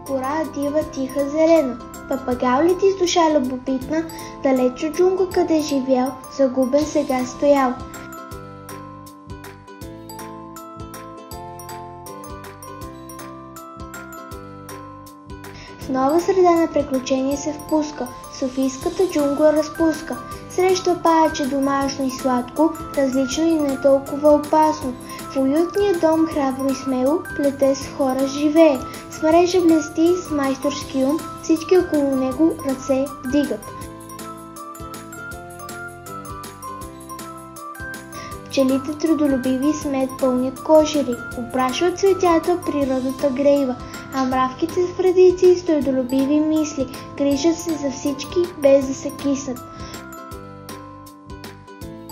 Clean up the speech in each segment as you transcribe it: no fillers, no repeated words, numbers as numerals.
Гора дива, тиха, зелена. Папагал лети с душа любопитна, далеч от джунгла, къде живял, загубен сега стоял. В нова среда на приключение се впуска, Софийската джунгла разпуска. Среща паяче домашно и сладко, различно и не толкова опасно. В уютния дом храбро и смело, плете с хора живее. С мрежа блести, с майсторски ум, всички около него ръце вдигат. Пчелите трудолюбиви с мед пълнят кошери, опрашват цветята, природата грейва, а мравките с вредици и стойдолюбиви мисли грижат се за всички, без да се киснат.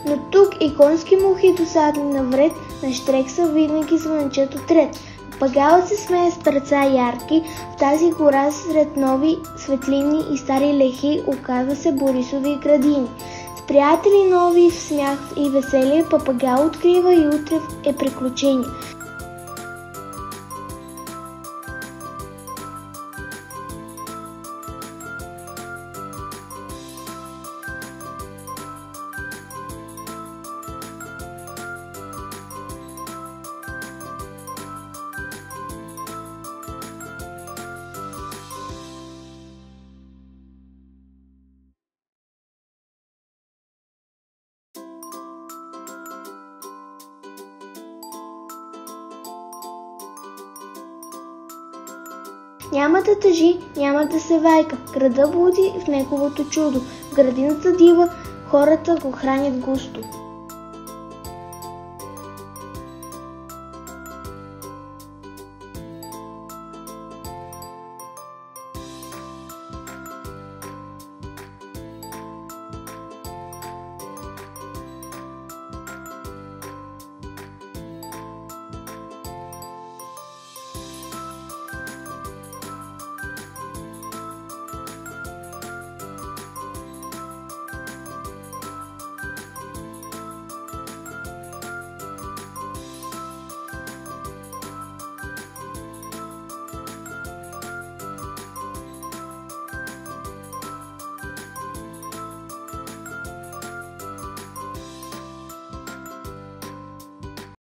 Но тук и конски мухи досадни навред, на щрекса винаги звънчат отред. Пагалът се смее с перца ярки, в тази гора сред нови светлини и стари лехи оказва се Борисови градини. С приятели нови в смях и веселие Папагал открива и утре е приключение. Няма да тъжи, няма да се вайка, града буди в неговото чудо, в градината дива хората го хранят густо.